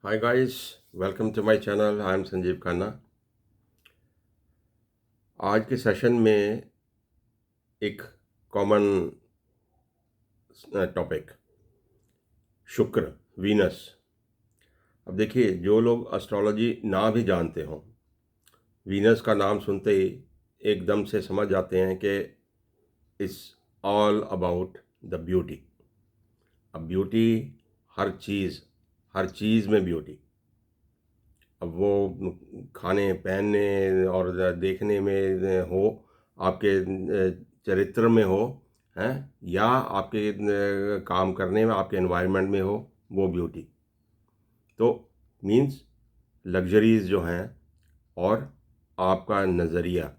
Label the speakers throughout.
Speaker 1: Hi guys, welcome to my channel. I am Sanjeev Khanna. आज के session में एक कॉमन टॉपिक शुक्र, वीनस। अब देखिए, जो लोग एस्ट्रोलॉजी ना भी जानते हों, वीनस का नाम सुनते ही एकदम से समझ जाते हैं कि it's all about the beauty. अब ब्यूटी हर चीज़ में ब्यूटी। अब वो खाने पहनने और देखने में हो, आपके चरित्र में हो, हैं, या आपके काम करने में, आपके एनवायरनमेंट में हो, वो ब्यूटी। तो मीन्स लग्जरीज जो हैं, और आपका नज़रिया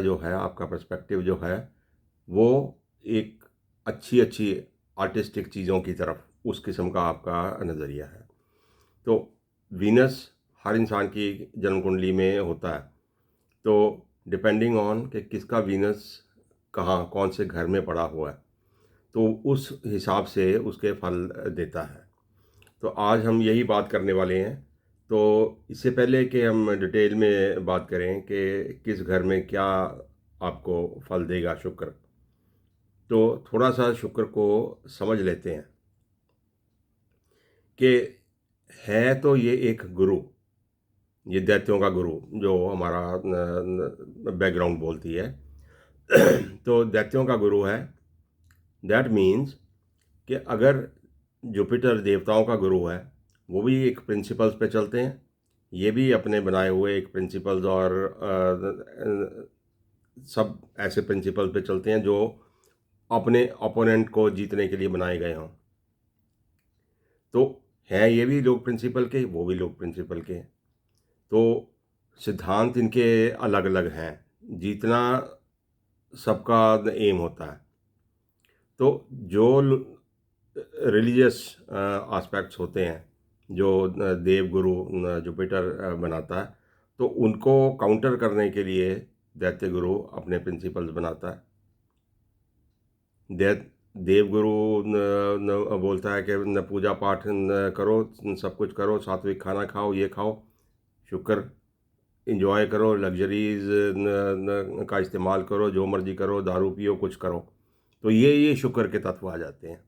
Speaker 1: जो है, आपका पर्सपेक्टिव जो है, वो एक अच्छी अच्छी आर्टिस्टिक चीज़ों की तरफ, उस किस्म का आपका नज़रिया है। तो वीनस हर इंसान की जन्म कुंडली में होता है। तो डिपेंडिंग ऑन कि किसका वीनस कहाँ कौन से घर में पड़ा हुआ है, तो उस हिसाब से उसके फल देता है। तो आज हम यही बात करने वाले हैं। तो इससे पहले कि हम डिटेल में बात करें कि किस घर में क्या आपको फल देगा शुक्र, तो थोड़ा सा शुक्र को समझ लेते हैं कि है तो ये एक गुरु, ये दैत्यों का गुरु जो हमारा बैकग्राउंड बोलती है। तो दैत्यों का गुरु है। दैट मीन्स कि अगर जुपिटर देवताओं का गुरु है, वो भी एक प्रिंसिपल्स पे चलते हैं, ये भी अपने बनाए हुए एक प्रिंसिपल्स और सब ऐसे प्रिंसिपल पे चलते हैं जो अपने ओपोनेंट को जीतने के लिए बनाए गए हों। तो हैं ये भी लोग प्रिंसिपल के, वो भी लोग प्रिंसिपल के। तो सिद्धांत इनके अलग अलग हैं, जीतना सबका एम होता है। तो जो रिलीजियस एस्पेक्ट्स होते हैं, जो देव गुरु जुपिटर बनाता है, तो उनको काउंटर करने के लिए दैत्य गुरु अपने प्रिंसिपल्स बनाता है। दैत देवगुरु बोलता है कि न पूजा पाठ न करो, सब कुछ करो, सात्विक खाना खाओ, ये खाओ, शुक्र इंजॉय करो, लग्जरीज का इस्तेमाल करो, जो मर्जी करो, दारू पियो, कुछ करो। तो ये शुक्र के तत्व आ जाते हैं।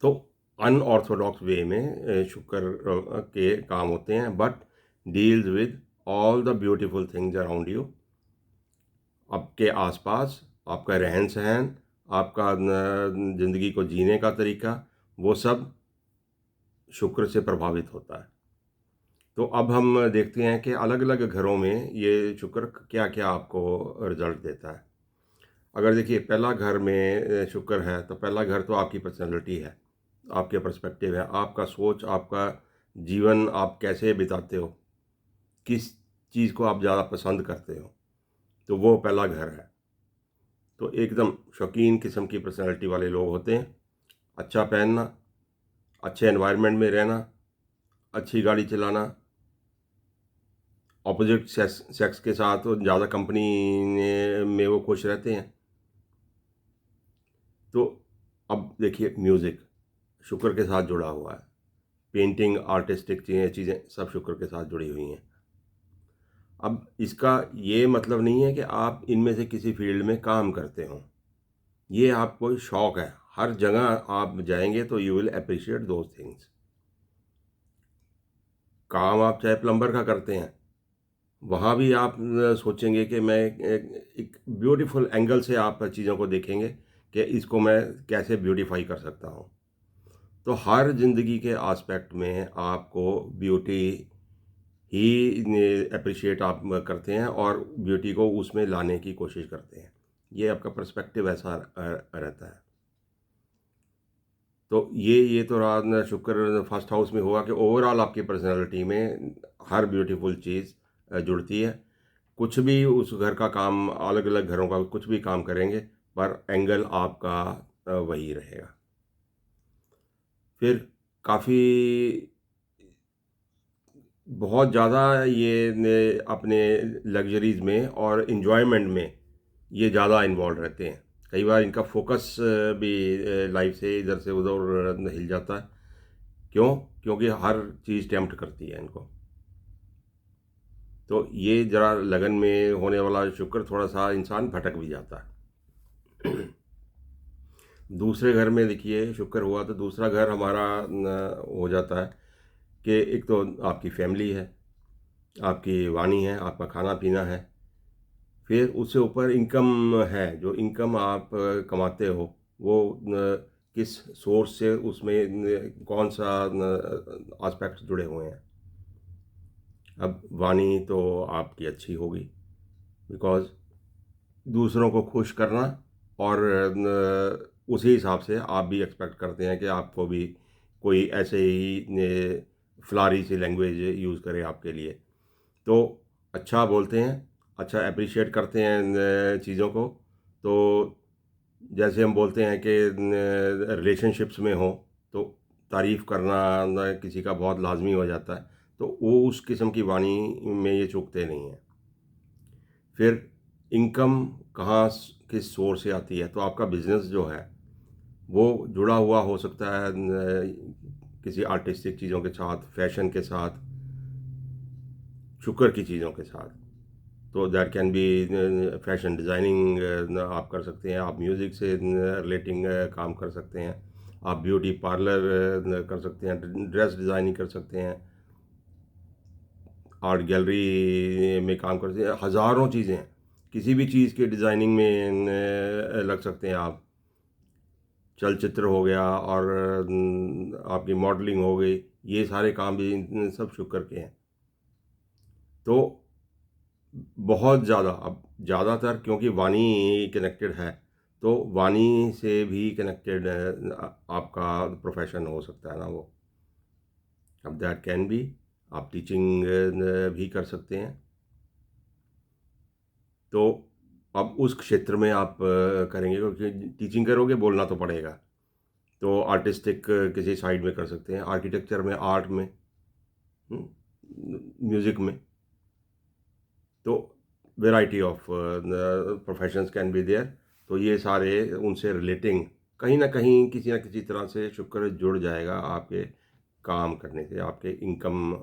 Speaker 1: तो अनऑर्थोडॉक्स वे में शुक्र के काम होते हैं, but deals with all the beautiful things around you. आपके आसपास आपका रहन सहन, आपका ज़िंदगी को जीने का तरीका, वो सब शुक्र से प्रभावित होता है। तो अब हम देखते हैं कि अलग अलग घरों में ये शुक्र क्या क्या आपको रिजल्ट देता है। अगर देखिए, पहला घर में शुक्र है, तो पहला घर तो आपकी पर्सनैलिटी है, आपके पर्सपेक्टिव है, आपका सोच, आपका जीवन आप कैसे बिताते हो, किस चीज़ को आप ज़्यादा पसंद करते हो, तो वो पहला घर है। तो एकदम शौकीन किस्म की पर्सनैलिटी वाले लोग होते हैं। अच्छा पहनना, अच्छे एनवायरनमेंट में रहना, अच्छी गाड़ी चलाना, ऑपोजिट सेक्स के साथ ज़्यादा कंपनी में वो खुश रहते हैं। तो अब देखिए, म्यूज़िक शुक्र के साथ जुड़ा हुआ है, पेंटिंग, आर्टिस्टिक चीज़ें सब शुक्र के साथ जुड़ी हुई हैं। अब इसका ये मतलब नहीं है कि आप इनमें से किसी फील्ड में काम करते हो, ये आपको शौक है। हर जगह आप जाएंगे तो you will appreciate those things. काम आप चाहे प्लम्बर का करते हैं, वहाँ भी आप सोचेंगे कि मैं एक ब्यूटीफुल एंगल से आप चीज़ों को देखेंगे कि इसको मैं कैसे ब्यूटीफाई कर सकता हूँ। तो हर ज़िंदगी के एस्पेक्ट में आपको ब्यूटी ही अप्रिशिएट आप करते हैं और ब्यूटी को उसमें लाने की कोशिश करते हैं। ये आपका पर्सपेक्टिव ऐसा रहता है। तो ये तो रहा ना, शुक्र फर्स्ट हाउस में हुआ कि ओवरऑल आपकी पर्सनैलिटी में हर ब्यूटीफुल चीज़ जुड़ती है। कुछ भी उस घर का काम, अलग अलग घरों का कुछ भी काम करेंगे, पर एंगल आपका वही रहेगा। फिर काफ़ी बहुत ज़्यादा ये अपने लग्जरीज़ में और इन्जॉयमेंट में ये ज़्यादा इन्वॉल्व रहते हैं। कई बार इनका फोकस भी लाइफ से इधर से उधर हिल जाता है। क्यों? क्योंकि हर चीज़ टेम्प्ट करती है इनको। तो ये ज़रा लगन में होने वाला शुक्र थोड़ा-सा इंसान भटक भी जाता है। दूसरे घर में देखिए शुक्र हुआ तो दूसरा घर हमारा हो जाता है कि एक तो आपकी फैमिली है, आपकी वाणी है, आपका खाना-पीना है, फिर उससे ऊपर इनकम है, जो इनकम आप कमाते हो, वो किस सोर्स से उसमें कौन-सा एस्पेक्ट्स जुड़े हुए हैं। अब वाणी तो आपकी अच्छी होगी, बिकॉज़ दूसरों को खुश करना और उसी हिसाब से आप भी एक्सपेक्ट करते हैं कि आपको भी कोई ऐसे ही फ़्लारी सी लैंग्वेज यूज़ करे आपके लिए। तो अच्छा बोलते हैं, अच्छा एप्रिशिएट करते हैं चीज़ों को। तो जैसे हम बोलते हैं कि रिलेशनशिप्स में हो तो तारीफ़ करना न किसी का बहुत लाज़मी हो जाता है। तो वो उस किस्म की वाणी में ये चूकते नहीं हैं। फिर इनकम कहाँ किस सोर्स से आती है, तो आपका बिजनेस जो है वो जुड़ा हुआ हो सकता है किसी आर्टिस्टिक चीज़ों के साथ, फैशन के साथ, शुक्र की चीज़ों के साथ। तो that can be fashion designing आप कर सकते हैं, आप म्यूज़िक से रिलेटिंग काम कर सकते हैं, आप ब्यूटी पार्लर कर सकते हैं, ड्रेस डिज़ाइनिंग कर सकते हैं, आर्ट गैलरी में काम करते हैं, हज़ारों चीज़ें हैं। किसी भी चीज़ के डिज़ाइनिंग में लग सकते हैं आप। चलचित्र हो गया और आपकी मॉडलिंग हो गई, ये सारे काम भी सब शुक्र के हैं। तो बहुत ज़्यादा अब ज़्यादातर क्योंकि वाणी कनेक्टेड है, तो वाणी से भी कनेक्टेड आपका प्रोफ़ेशन हो सकता है ना वो। अब दैट कैन बी आप टीचिंग भी कर सकते हैं। तो अब उस क्षेत्र में आप करेंगे क्योंकि टीचिंग करोगे बोलना तो पड़ेगा। तो आर्टिस्टिक किसी साइड में कर सकते हैं, आर्किटेक्चर में, आर्ट में, म्यूज़िक में। तो variety of professions can be there. तो ये सारे उनसे रिलेटिंग कहीं न कहीं किसी न किसी तरह से शुक्र जुड़ जाएगा आपके काम करने से, आपके इनकम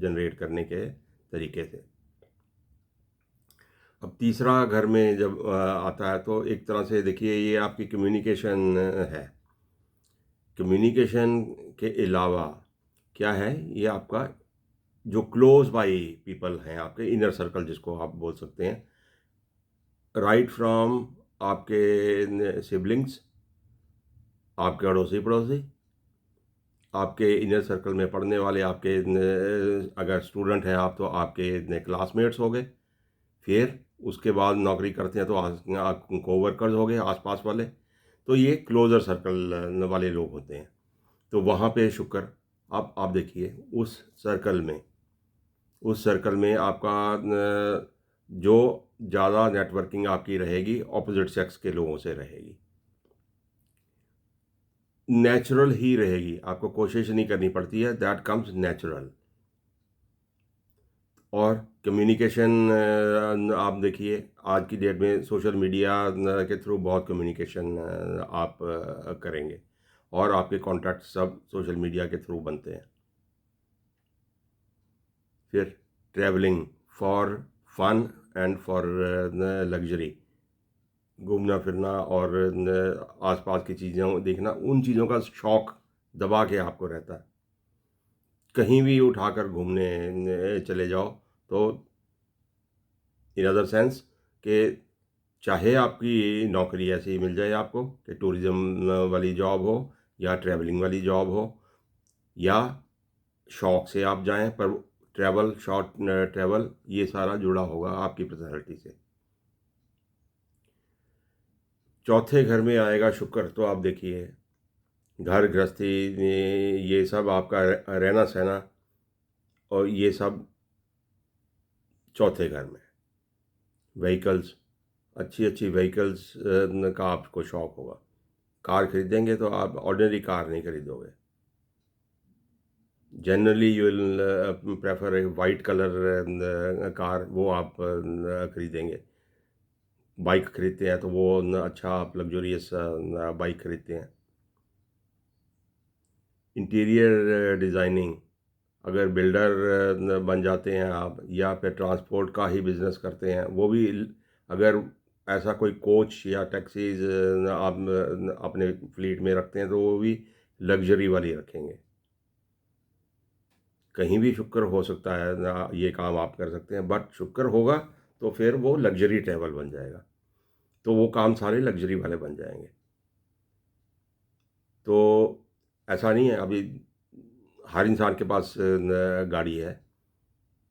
Speaker 1: जनरेट करने के तरीके से। अब तीसरा घर में जब आता है तो एक तरह से देखिए ये आपकी कम्युनिकेशन है। कम्युनिकेशन के अलावा क्या है, ये आपका जो क्लोज़ बाय पीपल हैं, आपके इनर सर्कल जिसको आप बोल सकते हैं, राइट फ्रॉम आपके सिबलिंग्स, आपके अड़ोसी-पड़ोसी, आपके इनर सर्कल में पढ़ने वाले आपके अगर स्टूडेंट हैं आप तो आपके क्लासमेट्स हो गए। फिर उसके बाद नौकरी करते हैं तो कोवर्कर्स हो गए आस-पास वाले। तो ये क्लोज़र सर्कल वाले लोग होते हैं। तो वहाँ पे शुक्र आप देखिए उस सर्कल में आपका जो ज़्यादा नेटवर्किंग आपकी रहेगी ऑपोज़िट सेक्स के लोगों से रहेगी। नेचुरल ही रहेगी, आपको कोशिश नहीं करनी पड़ती है, दैट कम्स नेचुरल। और कम्युनिकेशन आप देखिए आज की डेट में सोशल मीडिया के थ्रू बहुत कम्युनिकेशन आप करेंगे और आपके कॉन्टैक्ट सब सोशल मीडिया के थ्रू बनते हैं। फिर travelling for fun and for luxury, घूमना फिरना और आसपास की चीज़ों देखना, उन चीज़ों का शौक दबा के आपको रहता है। कहीं भी उठाकर घूमने चले जाओ तो इन अदर सेंस कि चाहे आपकी नौकरी ऐसी मिल जाए आपको कि टूरिज़्म वाली जॉब हो या ट्रैवलिंग वाली जॉब हो या शौक से आप जाएँ, पर शॉर्ट ट्रैवल ये सारा जुड़ा होगा आपकी पर्सनैलिटी से। चौथे घर में आएगा शुक्र तो आप देखिए घर गृहस्थी में ये सब आपका रहना-सहना और ये सब चौथे घर में। व्हीकल्स, अच्छी-अच्छी व्हीकल्स का आपको शौक होगा। कार खरीदेंगे तो आप ऑर्डिनरी कार नहीं खरीदोगे। Generally you will prefer A white colour car, वो आप खरीदेंगे। बाइक खरीदते हैं तो वो अच्छा आप लग्जरियस बाइक खरीदते हैं। इंटीरियर डिज़ाइनिंग, अगर बिल्डर बन जाते हैं आप, या फिर ट्रांसपोर्ट का ही बिज़नेस करते हैं, वो भी अगर ऐसा कोई कोच या टैक्सीज आप अपने फ्लीट में रखते हैं तो वो भी लग्जरी वाली रखेंगे। कहीं भी शुक्र हो सकता है ना, ये काम आप कर सकते हैं, बट शुक्र होगा तो फिर वो लग्जरी ट्रैवल बन जाएगा, तो वो काम सारे लग्जरी वाले बन जाएंगे। तो ऐसा नहीं है अभी हर इंसान के पास गाड़ी है,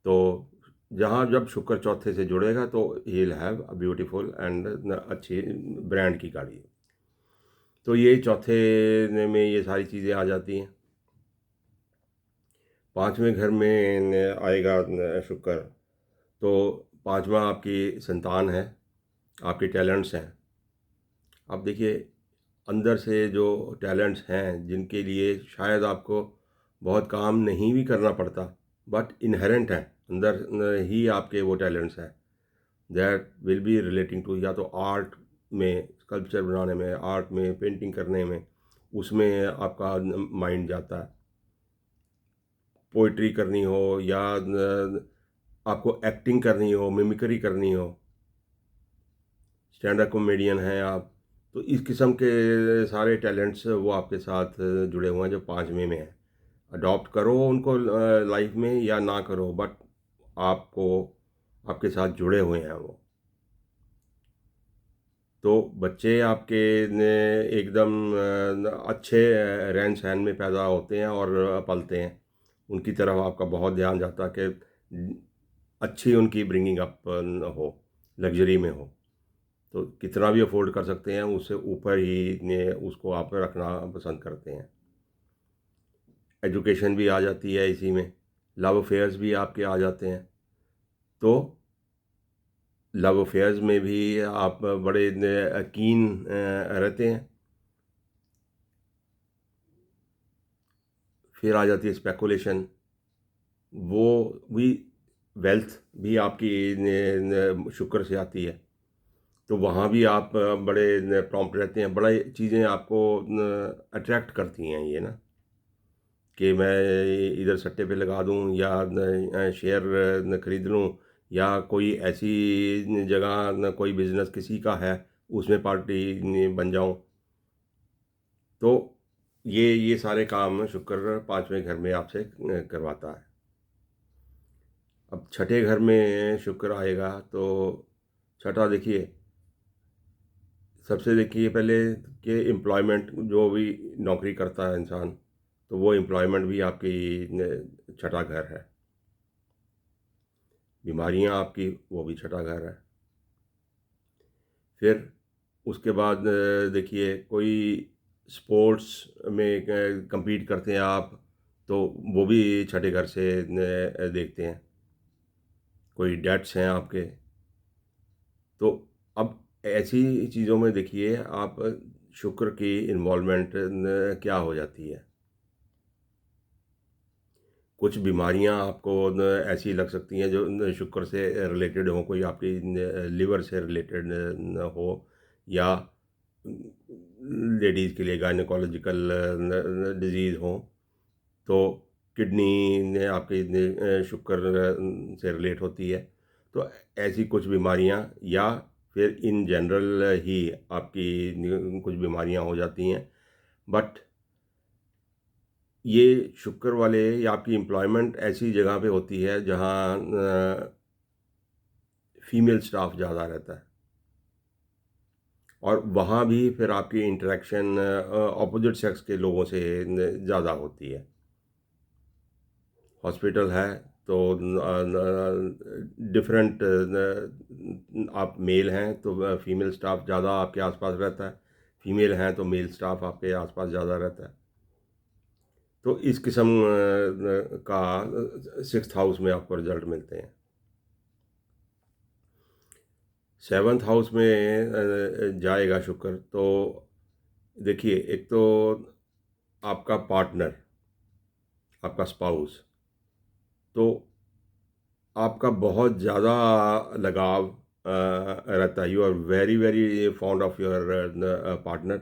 Speaker 1: तो जहाँ जब शुक्र चौथे से जुड़ेगा तो he will have a beautiful and अच्छी ब्रांड की गाड़ी। तो ये चौथे में ये सारी चीज़ें आ जाती हैं। पांचवें घर में आएगा शुक्र, तो पांचवा आपकी संतान है, आपके टैलेंट्स हैं। अब देखिए, अंदर से जो टैलेंट्स हैं जिनके लिए शायद आपको बहुत काम नहीं भी करना पड़ता, बट इनहेरेंट हैं, अंदर ही आपके वो टैलेंट्स हैं, that will be relating to, या तो आर्ट में, स्कल्पचर बनाने में, आर्ट में, पेंटिंग करने में, उसमें आपका माइंड जाता है। पोइट्री करनी हो, या आपको एक्टिंग करनी हो, मिमिक्री करनी हो, स्टैंड अप कॉमेडियन हैं आप, तो इस किस्म के सारे टैलेंट्स वो आपके साथ जुड़े हुए हैं जो पाँचवें में हैं। अडॉप्ट करो उनको लाइफ में या ना करो, बट आपको आपके साथ जुड़े हुए हैं वो। तो बच्चे आपके ने एकदम अच्छे रहन सहन में पैदा होते हैं और पलते हैं, उनकी तरफ आपका बहुत ध्यान जाता है कि अच्छी उनकी ब्रिंगिंग अप हो, लग्जरी में हो। तो कितना भी अफोर्ड कर सकते हैं, उससे ऊपर ही ने उसको आप रखना पसंद करते हैं। एजुकेशन भी आ जाती है इसी में, लव अफेयर्स भी आपके आ जाते हैं। तो लव अफेयर्स में भी आप बड़े कीन रहते हैं। फिर आ जाती है स्पेकुलेशन, वो भी वेल्थ भी आपकी शुक्र से आती है, तो वहाँ भी आप बड़े प्रॉम्प्ट रहते हैं, बड़ा चीज़ें आपको अट्रैक्ट करती हैं ये ना, कि मैं इधर सट्टे पे लगा दूं, या शेयर न खरीद लूं, या कोई ऐसी जगह न कोई बिज़नेस किसी का है उसमें पार्टी बन जाऊं। तो ये सारे काम शुक्र पांचवें घर में आपसे करवाता है। अब छठे घर में शुक्र आएगा तो छठा देखिए, सबसे देखिए पहले कि एम्प्लॉयमेंट, जो भी नौकरी करता है इंसान, तो वो एम्प्लॉयमेंट भी आपकी छठा घर है। बीमारियां आपकी, वो भी छठा घर है। फिर उसके बाद देखिए, कोई स्पोर्ट्स में compete करते हैं आप, तो वो भी छठे घर से देखते हैं। कोई डेट्स हैं आपके, तो अब ऐसी चीज़ों में देखिए आप शुक्र की इन्वॉल्वमेंट क्या हो जाती है। कुछ बीमारियां आपको ऐसी लग सकती हैं जो शुक्र से रिलेटेड हो, कोई आपकी लिवर से रिलेटेड हो, या लेडीज़ के लिए गायनेकोलॉजिकल डिजीज़ हो, तो किडनी ने आपके शुक्र से रिलेट होती है। तो ऐसी कुछ बीमारियां, या फिर इन जनरल ही आपकी कुछ बीमारियां हो जाती हैं, बट ये शुक्र वाले, या आपकी एम्प्लॉयमेंट ऐसी जगह पे होती है जहाँ फीमेल स्टाफ ज़्यादा रहता है, और वहाँ भी फिर आपकी इंटरेक्शन अपोजिट सेक्स के लोगों से ज़्यादा होती है। हॉस्पिटल है तो डिफरेंट, आप मेल हैं तो फीमेल स्टाफ ज़्यादा आपके आसपास रहता है, फीमेल हैं तो मेल स्टाफ आपके आसपास ज़्यादा रहता है। तो इस किस्म का सिक्स्थ हाउस में आपको रिजल्ट मिलते हैं। सेवन्थ हाउस में जाएगा शुक्र, तो देखिए, एक तो आपका पार्टनर, आपका स्पाउस, तो आपका बहुत ज़्यादा लगाव रहता है। You are very very fond of your partner.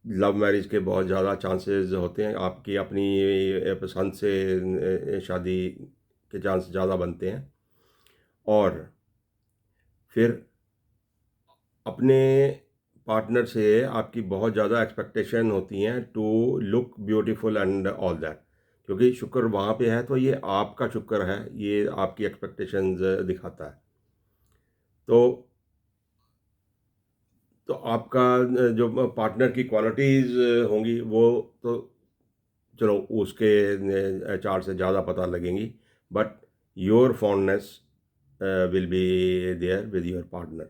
Speaker 1: Love marriage के बहुत ज़्यादा चांसेस होते हैं, आपकी अपनी पसंद से शादी के चांस ज़्यादा बनते हैं। और फिर अपने पार्टनर से आपकी बहुत ज़्यादा एक्सपेक्टेशन होती हैं to look beautiful and all that, क्योंकि शुक्र वहाँ पे है तो ये आपका शुक्र है, ये आपकी एक्सपेक्टेशंस दिखाता है। तो आपका जो पार्टनर की क्वालिटीज़ होंगी वो तो चलो उसके चार्ट से ज़्यादा पता लगेंगी, but your fondness will be there with your partner.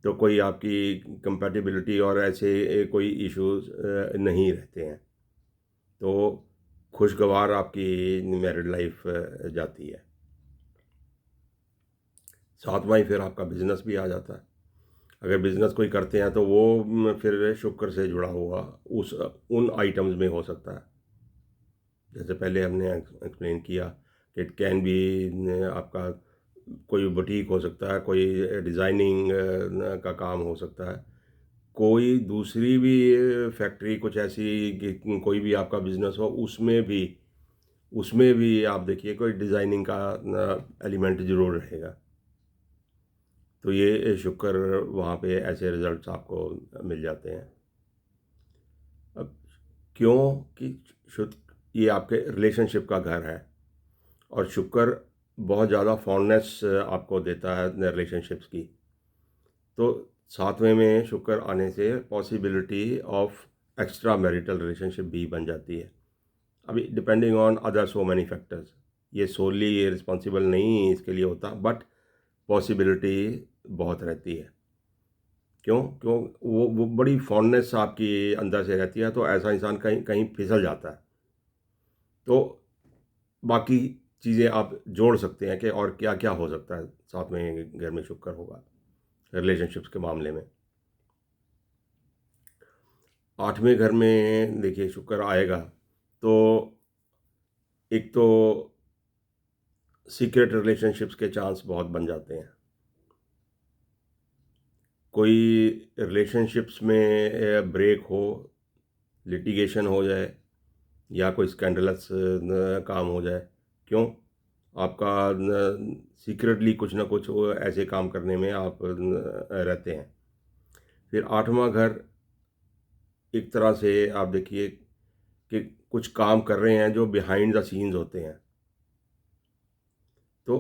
Speaker 1: तो कोई आपकी कंपैटिबिलिटी और ऐसे कोई इश्यूज नहीं रहते हैं, तो खुशगवार आपकी मैरिड लाइफ जाती है। सातवां ही फिर आपका बिजनेस भी आ जाता है। अगर बिजनेस कोई करते हैं तो वो फिर शुक्र से जुड़ा हुआ उस उन आइटम्स में हो सकता है, जैसे पहले हमने एक्सप्लेन किया कि इट कैन बी आपका कोई बुटीक हो सकता है, कोई डिज़ाइनिंग का काम हो सकता है, कोई दूसरी भी फैक्ट्री कुछ ऐसी कि कोई भी आपका बिजनेस हो उसमें भी आप देखिए कोई डिज़ाइनिंग का एलिमेंट ज़रूर रहेगा। तो ये शुक्र वहाँ पे ऐसे रिजल्ट्स आपको मिल जाते हैं। अब क्यों कि शुक्र ये आपके रिलेशनशिप का घर है, और शुक्र बहुत ज़्यादा फॉन्डनेस आपको देता है रिलेशनशिप्स की। तो सातवें में शुक्र आने से possibility of extra marital relationship भी बन जाती है। अभी depending on other so many factors, ये सोली ये रिस्पॉन्सिबल नहीं इसके लिए होता, बट पॉसिबिलिटी बहुत रहती है। क्यों क्यों वो बड़ी फॉन्डनेस आपकी अंदर से रहती है, तो ऐसा इंसान कहीं कहीं फिसल जाता है। तो बाकी चीज़ें आप जोड़ सकते हैं कि और क्या क्या हो सकता है साथ में घर में शुक्र होगा रिलेशनशिप्स के मामले में। आठवें घर में देखिए शुक्र आएगा तो एक तो सीक्रेट रिलेशनशिप्स के चांस बहुत बन जाते हैं। कोई रिलेशनशिप्स में ब्रेक हो, लिटिगेशन हो जाए, या कोई स्कैंडलस काम हो जाए। क्यों? आपका सीक्रेटली कुछ ना कुछ वो ऐसे काम करने में आप रहते हैं। फिर आठवां घर एक तरह से आप देखिए कि कुछ काम कर रहे हैं जो बिहाइंड द सीन्स होते हैं। तो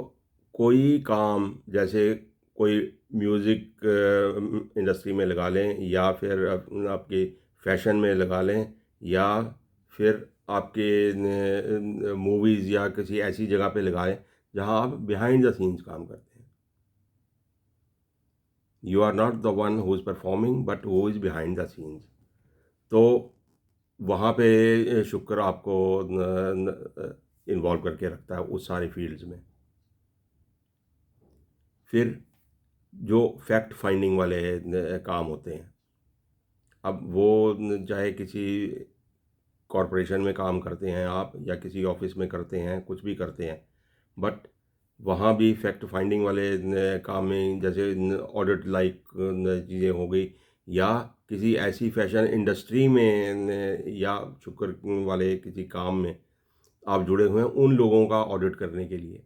Speaker 1: कोई काम जैसे कोई म्यूज़िक इंडस्ट्री में लगा लें, या फिर आपके फैशन में लगा लें, या फिर आपके मूवीज़ या किसी ऐसी जगह पे लगाएं जहां आप बिहाइंड द सीन्स काम करते हैं। You are not the one who is performing but who is behind the scenes. तो वहाँ पे शुक्र आपको इन्वॉल्व करके रखता है उस सारे फील्ड्स में। फिर जो फैक्ट फाइंडिंग वाले काम होते हैं, अब वो चाहे किसी कॉरपोरेशन में काम करते हैं आप, या किसी ऑफिस में करते हैं, कुछ भी करते हैं, बट वहाँ भी फैक्ट फाइंडिंग वाले काम में जैसे ऑडिट लाइक चीज़ें हो गई, या किसी ऐसी फैशन इंडस्ट्री में या शुक्र वाले किसी काम में आप जुड़े हुए हैं उन लोगों का ऑडिट करने के लिए।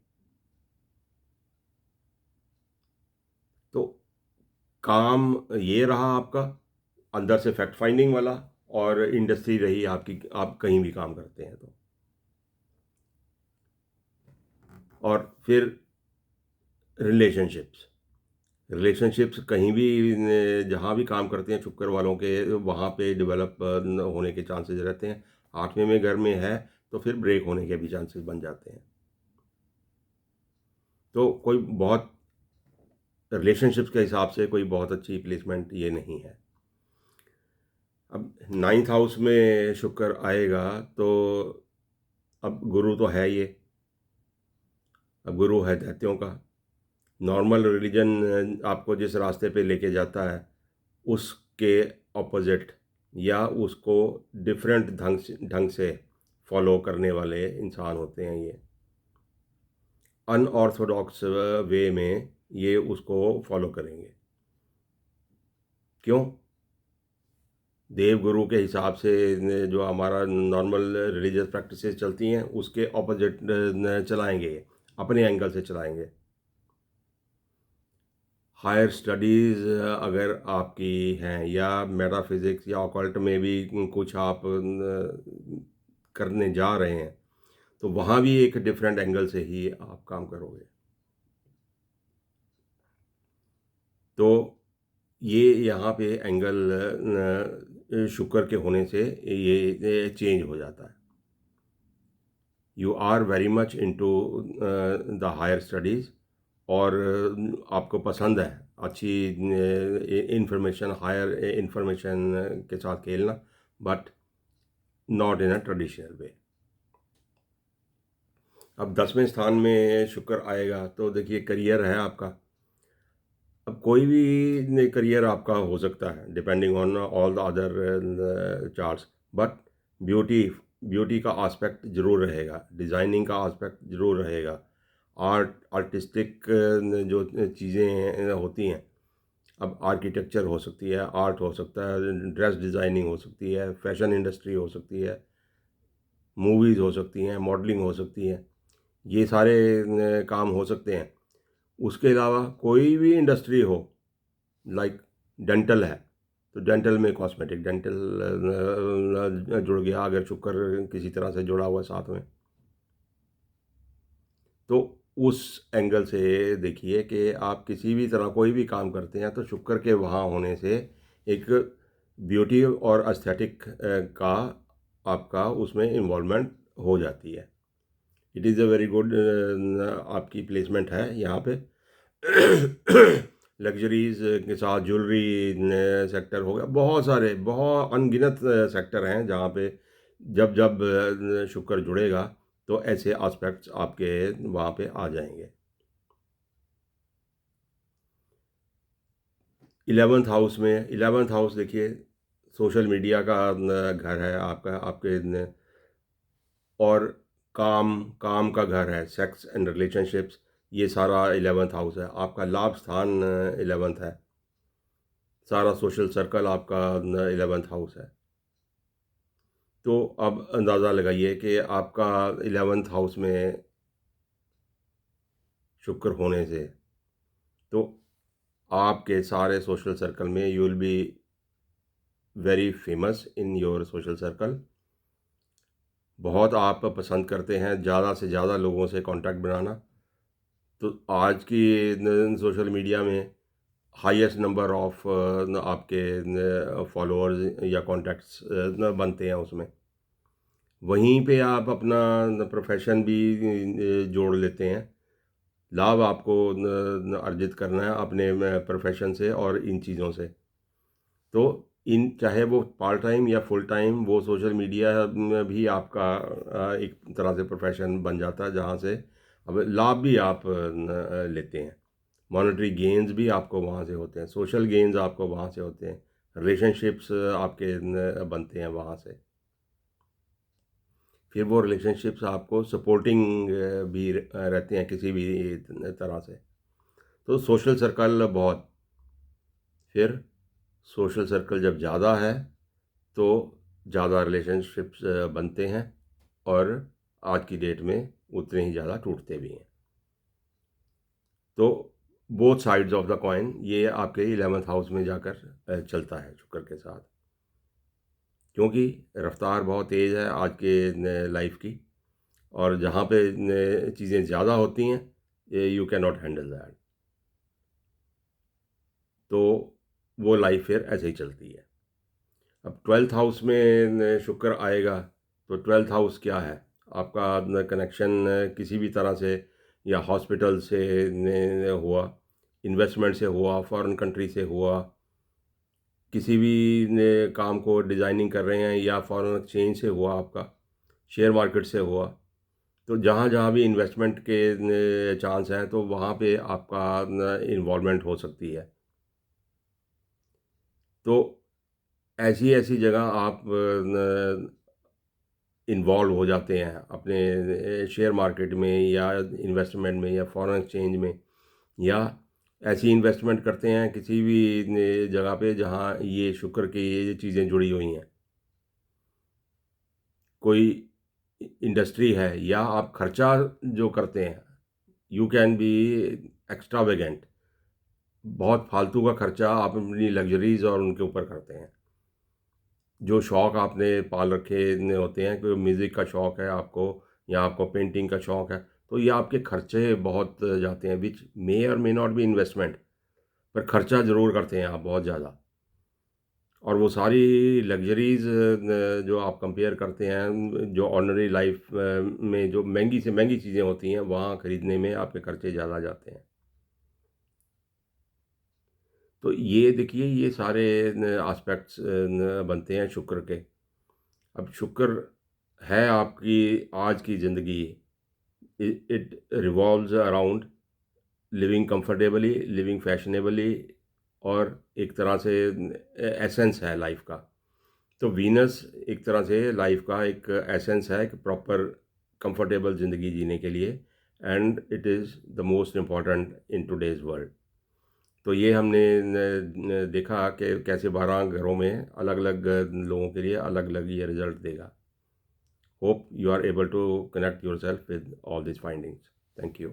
Speaker 1: तो काम ये रहा आपका अंदर से फैक्ट फाइंडिंग वाला, और इंडस्ट्री रही आपकी, आप कहीं भी काम करते हैं तो। और फिर रिलेशनशिप्स रिलेशनशिप्स कहीं भी जहाँ भी काम करते हैं शुक्र वालों के, वहाँ पे डेवलप होने के चांसेस रहते हैं। आठवें में घर में है तो फिर ब्रेक होने के भी चांसेस बन जाते हैं। तो कोई बहुत रिलेशनशिप्स के हिसाब से कोई बहुत अच्छी प्लेसमेंट ये नहीं है। अब नाइन्थ हाउस में शुक्र आएगा तो अब गुरु तो है ये, अब गुरु है दैत्यों का। नॉर्मल रिलीजन आपको जिस रास्ते पे लेके जाता है उसके ऑपोजिट, या उसको डिफरेंट ढंग से फॉलो करने वाले इंसान होते हैं ये। अनऑर्थोडॉक्स वे में ये उसको फॉलो करेंगे। क्यों? देव गुरु के हिसाब से जो हमारा नॉर्मल रिलीजियस प्रैक्टिसेस चलती हैं उसके ऑपोजिट चलाएंगे, अपने एंगल से चलाएंगे। हायर स्टडीज़ अगर आपकी हैं या मेटाफिज़िक्स या ऑकल्ट में भी कुछ आप करने जा रहे हैं, तो वहाँ भी एक डिफरेंट एंगल से ही आप काम करोगे। तो ये यहाँ पे एंगल शुक्र के होने से ये चेंज हो जाता है। You are very much into the higher studies और आपको पसंद है अच्छी इंफॉर्मेशन, हायर इंफॉर्मेशन के साथ खेलना, but not in a traditional way. अब 10वें स्थान में शुक्र आएगा तो देखिए करियर है आपका। अब कोई भी करियर आपका हो सकता है depending on all the other charts, but beauty beauty का आस्पेक्ट ज़रूर रहेगा, डिज़ाइनिंग का आस्पेक्ट ज़रूर रहेगा, आर्टिस्टिक जो चीज़ें होती हैं, अब आर्किटेक्चर हो सकती है, आर्ट हो सकता है, ड्रेस डिज़ाइनिंग हो सकती है, फैशन इंडस्ट्री हो सकती है, मूवीज़ हो सकती हैं, मॉडलिंग हो सकती है, ये सारे काम हो सकते हैं। उसके अलावा कोई भी इंडस्ट्री हो, लाइक डेंटल है, तो डेंटल में कॉस्मेटिक डेंटल जुड़ गया अगर शुक्र किसी तरह से जुड़ा हुआ है साथ में, तो उस एंगल से देखिए कि आप किसी भी तरह कोई भी काम करते हैं तो शुक्र के वहाँ होने से एक ब्यूटी और एस्थेटिक का आपका उसमें इन्वॉल्वमेंट हो जाती है। It is a very good आपकी प्लेसमेंट है यहाँ पे। लग्जरीज के साथ ज्वेलरी सेक्टर हो गया, बहुत सारे बहुत अनगिनत सेक्टर हैं जहाँ पे जब जब शुक्र जुड़ेगा तो ऐसे एस्पेक्ट्स आपके वहाँ पे आ जाएंगे। 11th हाउस देखिए सोशल मीडिया का घर है आपका, आपके और काम काम का घर है, सेक्स एंड रिलेशनशिप्स, ये सारा 11th हाउस है आपका। लाभ स्थान 11th है, सारा सोशल सर्कल आपका 11th हाउस है। तो अब अंदाज़ा लगाइए कि आपका 11th हाउस में शुक्र होने से तो आपके सारे सोशल सर्कल में you will be very famous in your social circle. बहुत आप पसंद करते हैं ज़्यादा से ज़्यादा लोगों से कांटेक्ट बनाना, तो आज की सोशल मीडिया में हाईएस्ट नंबर ऑफ आपके फॉलोअर्स या कॉन्टैक्ट्स बनते हैं उसमें। वहीं पे आप अपना प्रोफेशन भी जोड़ लेते हैं। लाभ आपको अर्जित करना है अपने प्रोफेशन से और इन चीज़ों से। तो इन चाहे वो पार्ट टाइम या फुल टाइम, वो सोशल मीडिया में भी आपका एक तरह से प्रोफेशन बन जाता है जहाँ से अब लाभ भी आप लेते हैं। मॉनेटरी गेन्स भी आपको वहाँ से होते हैं, सोशल गेन्स आपको वहाँ से होते हैं, रिलेशनशिप्स आपके बनते हैं वहाँ से। फिर वो रिलेशनशिप्स आपको सपोर्टिंग भी रहते हैं किसी भी तरह से। तो सोशल सर्कल बहुत, फिर सोशल सर्कल जब ज़्यादा है तो ज़्यादा रिलेशनशिप्स बनते हैं और आज की डेट में उतने ही ज़्यादा टूटते भी हैं। तो both sides of the coin ये आपके 11th हाउस में जाकर चलता है शुक्र के साथ, क्योंकि रफ्तार बहुत तेज़ है आज के लाइफ की, और जहाँ पे चीज़ें ज़्यादा होती हैं you can not handle that, तो वो लाइफ फिर ऐसे ही चलती है। अब 12th हाउस में शुक्र आएगा तो 12th हाउस क्या है आपका? कनेक्शन किसी भी तरह से या हॉस्पिटल से हुआ, इन्वेस्टमेंट से हुआ, फॉरेन कंट्री से हुआ, किसी भी काम को डिज़ाइनिंग कर रहे हैं या फॉरेन एक्सचेंज से हुआ, आपका शेयर मार्केट से हुआ, तो जहाँ जहाँ भी इन्वेस्टमेंट के चांस हैं तो वहाँ पे आपका इन्वॉल्वमेंट हो सकती है। तो ऐसी ऐसी जगह आप इन्वॉल्व हो जाते हैं अपने शेयर मार्केट में या इन्वेस्टमेंट में या फॉरेन एक्सचेंज में, या ऐसी इन्वेस्टमेंट करते हैं किसी भी जगह पे जहाँ ये शुक्र की ये चीज़ें जुड़ी हुई हैं। कोई इंडस्ट्री है या आप खर्चा जो करते हैं, यू कैन बी एक्स्ट्रावेगेंट, बहुत फालतू का खर्चा आप अपनी लग्जरीज और उनके ऊपर करते हैं। जो शौक़ आपने पाल रखे होते हैं, कोई म्यूज़िक का शौक़ है आपको या आपको पेंटिंग का शौक़ है, तो ये आपके खर्चे बहुत जाते हैं, विच मे और मे नॉट बी इन्वेस्टमेंट, पर खर्चा ज़रूर करते हैं आप बहुत ज़्यादा। और वो सारी लग्जरीज़ जो आप कंपेयर करते हैं, जो ऑर्डिनरी लाइफ में जो महंगी से महंगी चीज़ें होती हैं, वहाँ खरीदने में आपके खर्चे ज़्यादा जाते हैं। तो ये देखिए, ये सारे एस्पेक्ट्स बनते हैं शुक्र के। अब शुक्र है आपकी आज की ज़िंदगी, it revolves around living comfortably, living fashionably, और एक तरह से एसेंस है लाइफ का। तो वीनस एक तरह से लाइफ का एक एसेंस है, एक प्रॉपर कंफर्टेबल ज़िंदगी जीने के लिए, and it is the most important in today's world. तो ये हमने देखा कि कैसे 12 घरों में अलग अलग लोगों के लिए अलग अलग ये रिजल्ट देगा। Hope you are able to connect yourself with all this findings. Thank you.